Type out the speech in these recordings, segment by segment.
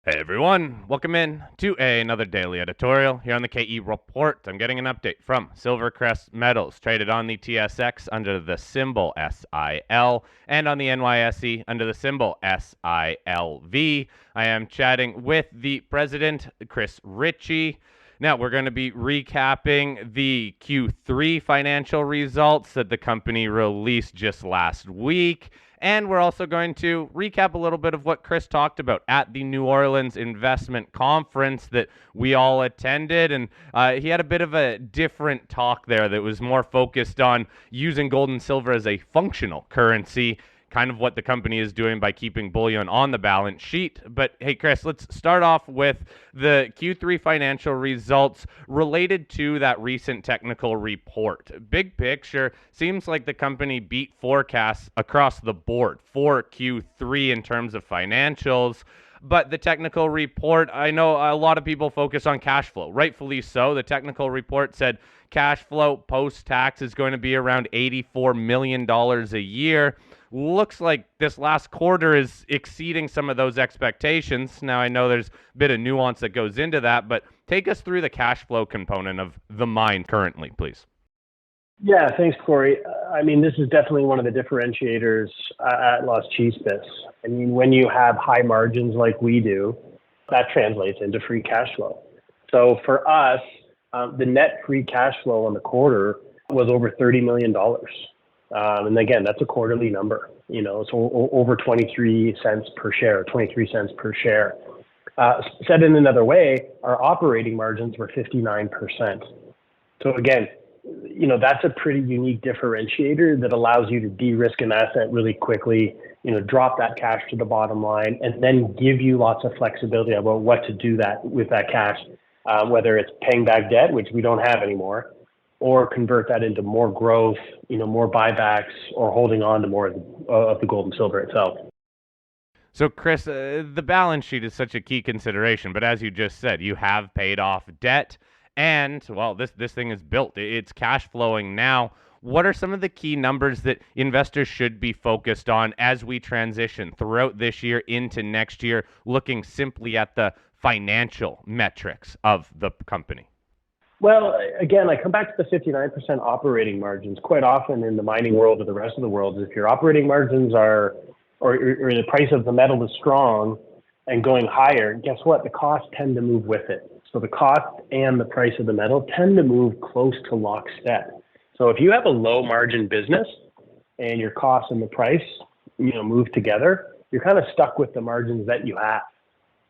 Hey everyone, welcome in to another daily editorial here on the KE Report. I'm getting an update from SilverCrest Metals, traded on the TSX under the symbol SIL and on the NYSE under the symbol SILV. I am chatting with the president, Chris Ritchie. Now, we're going to be recapping the Q3 financial results that the company released just last week. And we're also going to recap a little bit of what Chris talked about at the New Orleans Investment Conference that we all attended. And he had a bit of a different talk there that was more focused on using gold and silver as a functional currency, kind of what the company is doing by keeping bullion on the balance sheet. But hey, Chris, let's start off with the Q3 financial results related to that recent technical report. Big picture, seems like the company beat forecasts across the board for Q3 in terms of financials. But the technical report, I know a lot of people focus on cash flow, rightfully so. The technical report said cash flow post-tax is going to be around $84 million a year. Looks like this last quarter is exceeding some of those expectations. Now, I know there's a bit of nuance that goes into that, but take us through the cash flow component of the mine currently, please. Yeah, thanks, Corey. I mean, this is definitely one of the differentiators at Las Chispas. I mean, when you have high margins like we do, that translates into free cash flow. So for us, the net free cash flow on the quarter was over $30 million. And again, that's a quarterly number, so over 23 cents per share, 23 cents per share. Said in another way, our operating margins were 59%. So again, that's a pretty unique differentiator that allows you to de-risk an asset really quickly, drop that cash to the bottom line, and then give you lots of flexibility about what to do with that cash, whether it's paying back debt, which we don't have anymore, or convert that into more growth, more buybacks, or holding on to more of the gold and silver itself. So, Chris, the balance sheet is such a key consideration, but as you just said, you have paid off debt, and, well, this thing is built. It's cash flowing now. What are some of the key numbers that investors should be focused on as we transition throughout this year into next year, looking simply at the financial metrics of the company? Well, again, I come back to the 59% operating margins. Quite often in the mining world or the rest of the world, if your operating margins are, or the price of the metal is strong and going higher, guess what? The costs tend to move with it. So the cost and the price of the metal tend to move close to lockstep. So if you have a low margin business and your costs and the price, move together, you're kind of stuck with the margins that you have.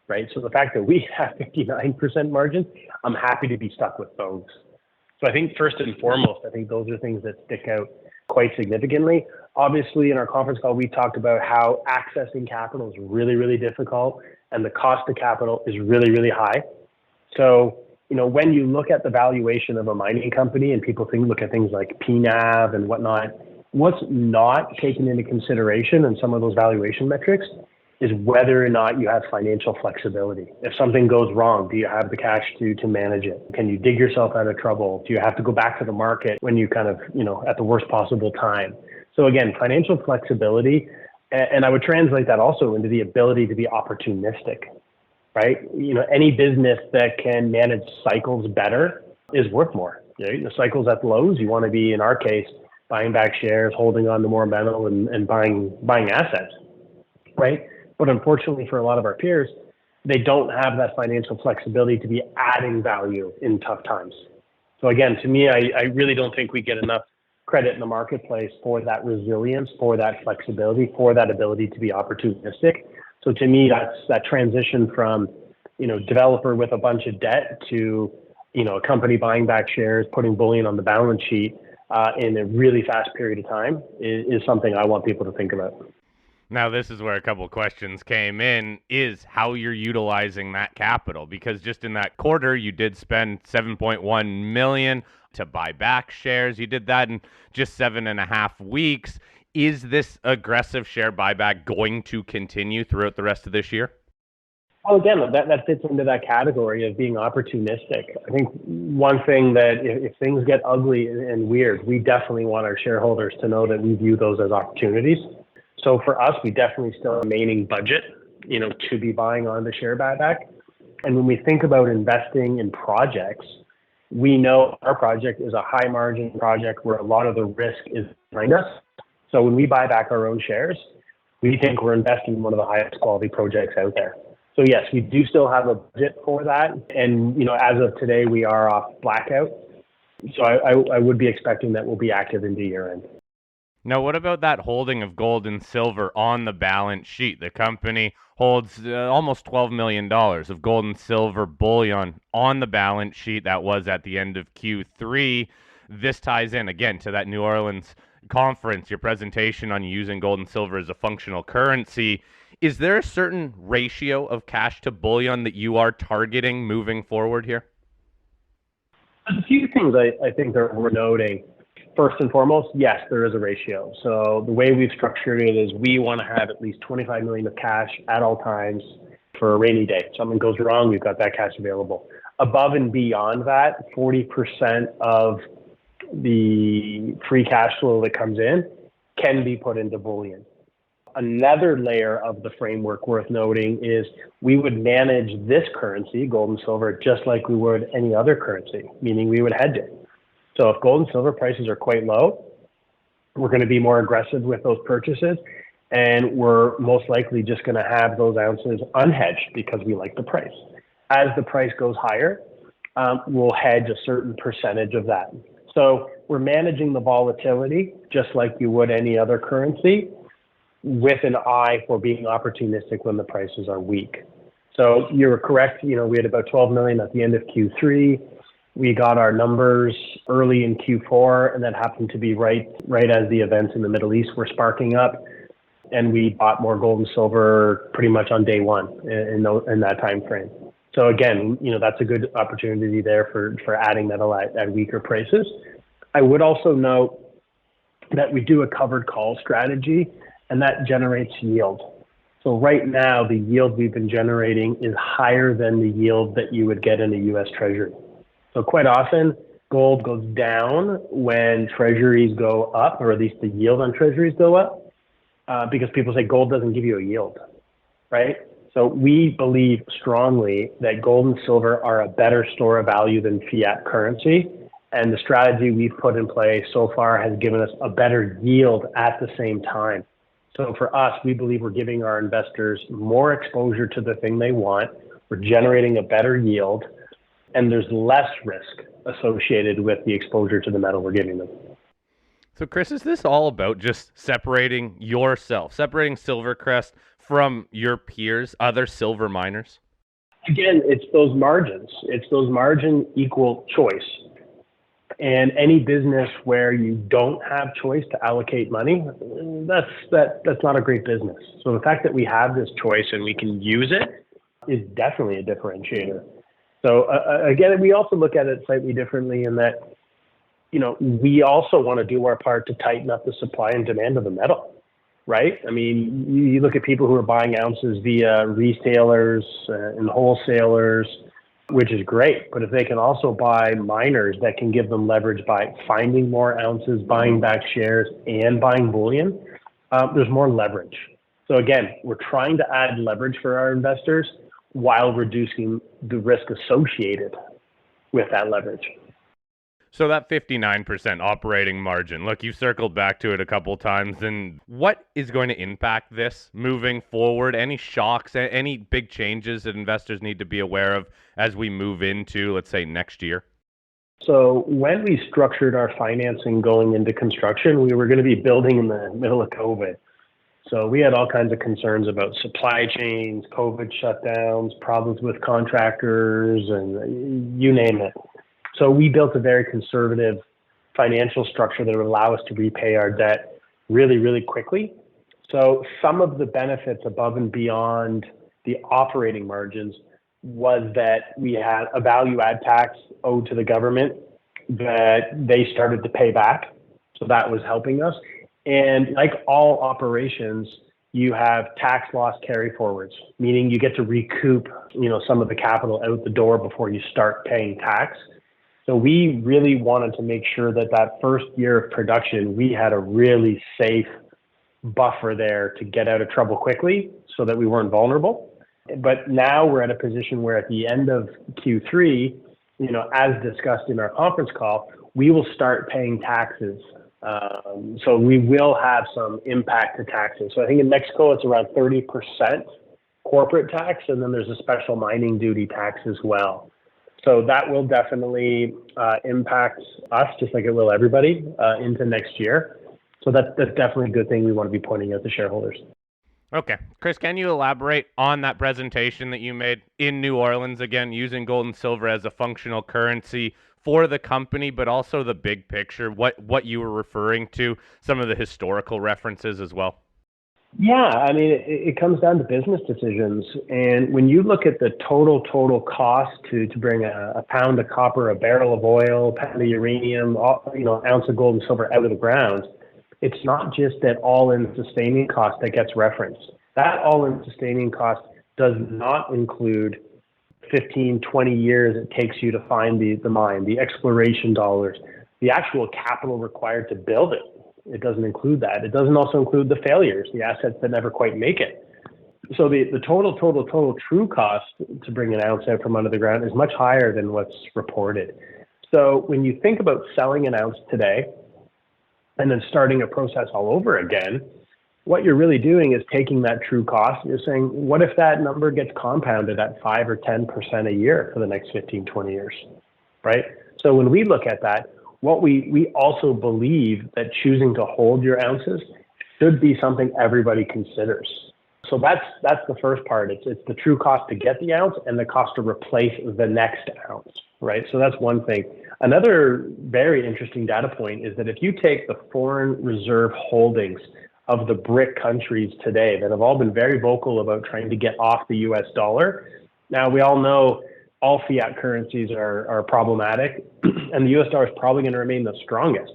Right. So the fact that we have 59% margins, I'm happy to be stuck with those. So I think first and foremost, I think those are things that stick out quite significantly. Obviously, in our conference call, we talked about how accessing capital is really, really difficult and the cost of capital is really, really high. So, when you look at the valuation of a mining company and people look at things like PNAV and whatnot, what's not taken into consideration in some of those valuation metrics is whether or not you have financial flexibility. If something goes wrong, do you have the cash to manage it? Can you dig yourself out of trouble? Do you have to go back to the market when you kind of, at the worst possible time? So again, financial flexibility, and I would translate that also into the ability to be opportunistic, right? Any business that can manage cycles better is worth more. Right? The cycles at lows, you want to be, in our case, buying back shares, holding on to more metal and buying assets, right? But unfortunately for a lot of our peers, they don't have that financial flexibility to be adding value in tough times. So again, to me, I really don't think we get enough credit in the marketplace for that resilience, for that flexibility, for that ability to be opportunistic. So to me, that's that transition from, developer with a bunch of debt to, a company buying back shares, putting bullion on the balance sheet in a really fast period of time is something I want people to think about. Now, this is where a couple of questions came in, is how you're utilizing that capital, because just in that quarter, you did spend $7.1 million to buy back shares. You did that in just 7.5 weeks. Is this aggressive share buyback going to continue throughout the rest of this year? Well, again, that fits into that category of being opportunistic. I think one thing that if things get ugly and weird, we definitely want our shareholders to know that we view those as opportunities. So for us, we definitely still remaining budget to be buying on the share buyback. And when we think about investing in projects, we know our project is a high margin project where a lot of the risk is behind us. So when we buy back our own shares, we think we're investing in one of the highest quality projects out there. So yes, we do still have a budget for that. And, as of today, we are off blackout. So I would be expecting that we'll be active into year end. Now, what about that holding of gold and silver on the balance sheet? The company holds almost $12 million of gold and silver bullion on the balance sheet. That was at the end of Q3. This ties in, again, to that New Orleans conference, your presentation on using gold and silver as a functional currency. Is there a certain ratio of cash to bullion that you are targeting moving forward here? There's a few things I think that we're noting. First and foremost, yes, there is a ratio. So the way we've structured it is we want to have at least 25 million of cash at all times for a rainy day. If something goes wrong, we've got that cash available. Above and beyond that, 40% of the free cash flow that comes in can be put into bullion. Another layer of the framework worth noting is we would manage this currency, gold and silver, just like we would any other currency, meaning we would hedge it. So if gold and silver prices are quite low, we're going to be more aggressive with those purchases, and we're most likely just going to have those ounces unhedged because we like the price. As the price goes higher, we'll hedge a certain percentage of that. So we're managing the volatility just like you would any other currency, with an eye for being opportunistic when the prices are weak. So you're correct. We had about 12 million at the end of Q3. We got our numbers early in Q4, and that happened to be right as the events in the Middle East were sparking up. And we bought more gold and silver pretty much on day one in that time frame. So again, that's a good opportunity there for adding metal at weaker prices. I would also note that we do a covered call strategy, and that generates yield. So right now, the yield we've been generating is higher than the yield that you would get in a U.S. Treasury. So quite often, gold goes down when treasuries go up, or at least the yield on treasuries go up, because people say gold doesn't give you a yield, right? So we believe strongly that gold and silver are a better store of value than fiat currency. And the strategy we've put in place so far has given us a better yield at the same time. So for us, we believe we're giving our investors more exposure to the thing they want. We're generating a better yield, and there's less risk associated with the exposure to the metal we're giving them. So, Chris, is this all about just separating yourself, separating SilverCrest from your peers, other silver miners? Again, it's those margins. It's those margin equal choice. And any business where you don't have choice to allocate money, that's not a great business. So the fact that we have this choice and we can use it is definitely a differentiator. So again, we also look at it slightly differently in that, we also want to do our part to tighten up the supply and demand of the metal, right? I mean, you look at people who are buying ounces via retailers and wholesalers, which is great. But if they can also buy miners that can give them leverage by finding more ounces, buying back shares, and buying bullion, there's more leverage. So again, we're trying to add leverage for our investors while reducing the risk associated with that leverage. So that 59% operating margin, look, you circled back to it a couple times, and what is going to impact this moving forward? Any shocks, any big changes that investors need to be aware of as we move into, let's say, next year? So when we structured our financing going into construction, we were going to be building in the middle of COVID. So we had all kinds of concerns about supply chains, COVID shutdowns, problems with contractors, and you name it. So we built a very conservative financial structure that would allow us to repay our debt really, really quickly. So some of the benefits above and beyond the operating margins was that we had a value add tax owed to the government that they started to pay back. So that was helping us. And like all operations, you have tax loss carry forwards, meaning you get to recoup, some of the capital out the door before you start paying tax. So we really wanted to make sure that first year of production, we had a really safe, buffer there to get out of trouble quickly so that we weren't vulnerable. But now we're at a position where at the end of Q3, as discussed in our conference call, we will start paying taxes. So we will have some impact to taxes. So I think in Mexico, it's around 30% corporate tax, and then there's a special mining duty tax as well. So that will definitely impact us, just like it will everybody, into next year. So that's definitely a good thing we want to be pointing out to shareholders. Okay. Chris, can you elaborate on that presentation that you made in New Orleans, again, using gold and silver as a functional currency for the company, but also the big picture, what you were referring to, some of the historical references as well? Yeah, I mean, it comes down to business decisions. And when you look at the total cost to bring a pound of copper, a barrel of oil, pound of uranium, ounce of gold and silver out of the ground, it's not just that all-in sustaining cost that gets referenced. That all-in sustaining cost does not include 15, 20 years it takes you to find the mine, the exploration dollars, the actual capital required to build it. It doesn't include that. It doesn't also include the failures, the assets that never quite make it. So the total true cost to bring an ounce out from under the ground is much higher than what's reported. So when you think about selling an ounce today and then starting a process all over again, what you're really doing is taking that true cost and you're saying, what if that number gets compounded at 5 or 10% a year for the next 15, 20 years, right? So when we look at that, what we also believe that choosing to hold your ounces should be something everybody considers. So that's the first part. It's the true cost to get the ounce and the cost to replace the next ounce, right? So that's one thing. Another very interesting data point is that if you take the foreign reserve holdings of the BRIC countries today that have all been very vocal about trying to get off the US dollar. Now, we all know all fiat currencies are problematic, and the US dollar is probably going to remain the strongest.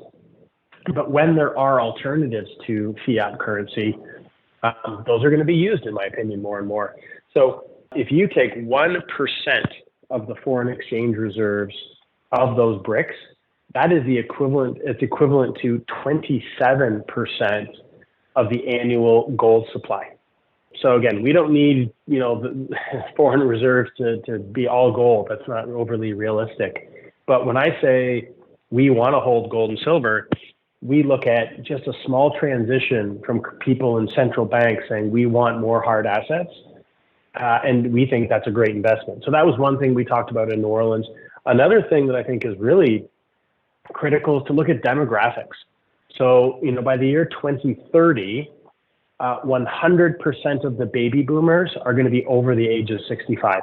But when there are alternatives to fiat currency, those are going to be used, in my opinion, more and more. So if you take 1% of the foreign exchange reserves of those BRICS, that is it's equivalent to 27% of the annual gold supply. So again, we don't need, the foreign reserves to be all gold. That's not overly realistic. But when I say we want to hold gold and silver, we look at just a small transition from people in central banks saying we want more hard assets, and we think that's a great investment. So that was one thing we talked about in New Orleans. Another thing that I think is really critical is to look at demographics. So, by the year 2030, 100% of the baby boomers are going to be over the age of 65.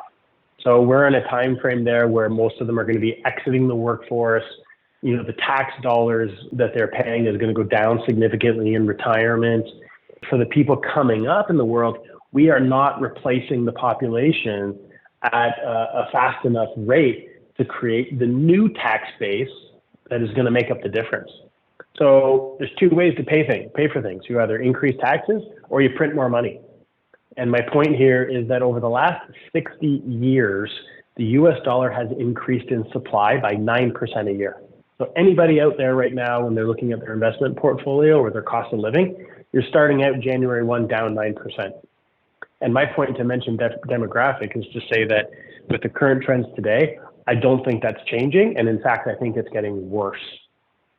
So we're in a time frame there where most of them are going to be exiting the workforce. The tax dollars that they're paying is going to go down significantly in retirement. For the people coming up in the world, we are not replacing the population at a fast enough rate to create the new tax base that is going to make up the difference. So there's two ways to pay for things. You either increase taxes or you print more money. And my point here is that over the last 60 years, the US dollar has increased in supply by 9% a year. So anybody out there right now, when they're looking at their investment portfolio or their cost of living, you're starting out January 1 down 9%. And my point to mention demographic is to say that with the current trends today, I don't think that's changing. And in fact, I think it's getting worse.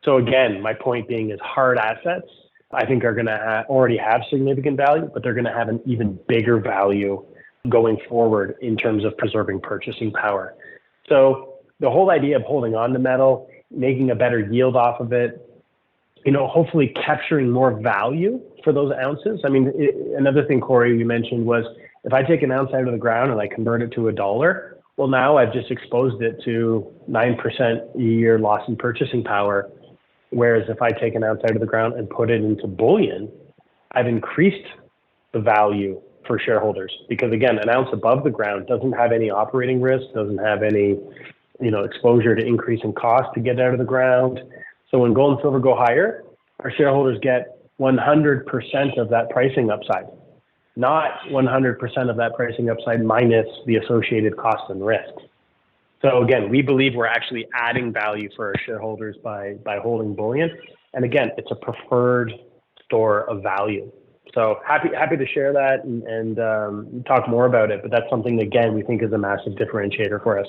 So again, my point being is hard assets, I think are going to already have significant value, but they're going to have an even bigger value going forward in terms of preserving purchasing power. So the whole idea of holding on to metal, making a better yield off of it, hopefully capturing more value for those ounces. I mean, another thing, Corey, you mentioned was if I take an ounce out of the ground and I convert it to $1, well, now I've just exposed it to 9% a year loss in purchasing power. Whereas if I take an ounce out of the ground and put it into bullion, I've increased the value for shareholders. Because again, an ounce above the ground doesn't have any operating risk, doesn't have any, exposure to increase in cost to get out of the ground. So when gold and silver go higher, our shareholders get 100% of that pricing upside, not 100% of that pricing upside minus the associated costs and risks. So again, we believe we're actually adding value for our shareholders by holding bullion. And again, it's a preferred store of value. So happy to share that and talk more about it. But that's something, again, we think is a massive differentiator for us.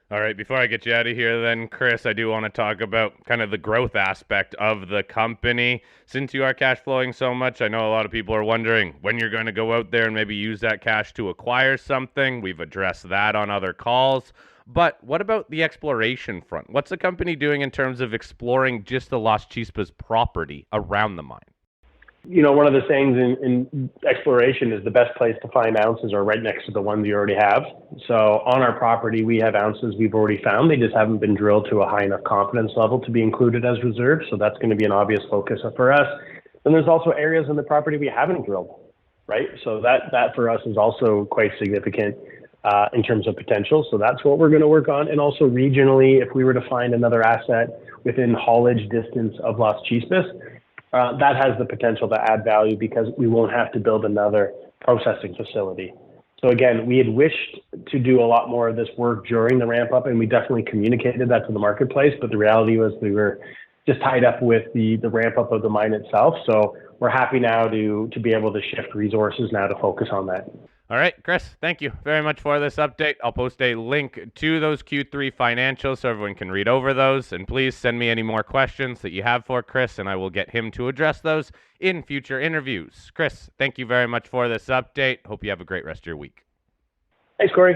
All right, before I get you out of here then, Chris, I do want to talk about kind of the growth aspect of the company. Since you are cash flowing so much, I know a lot of people are wondering when you're going to go out there and maybe use that cash to acquire something. We've addressed that on other calls. But what about the exploration front? What's the company doing in terms of exploring just the Las Chispas property around the mine? One of the things in exploration is the best place to find ounces are right next to the ones you already have. So on our property, we have ounces we've already found. They just haven't been drilled to a high enough confidence level to be included as reserves. So that's going to be an obvious focus for us. Then there's also areas in the property we haven't drilled, right? So that for us is also quite significant in terms of potential. So that's what we're going to work on. And also regionally, if we were to find another asset within haulage distance of Las Chispas, that has the potential to add value because we won't have to build another processing facility. So again, we had wished to do a lot more of this work during the ramp up, and we definitely communicated that to the marketplace. But the reality was we were just tied up with the ramp up of the mine itself. So we're happy now to be able to shift resources now to focus on that. All right, Chris, thank you very much for this update. I'll post a link to those Q3 financials so everyone can read over those. And please send me any more questions that you have for Chris, and I will get him to address those in future interviews. Chris, thank you very much for this update. Hope you have a great rest of your week. Thanks, Corey.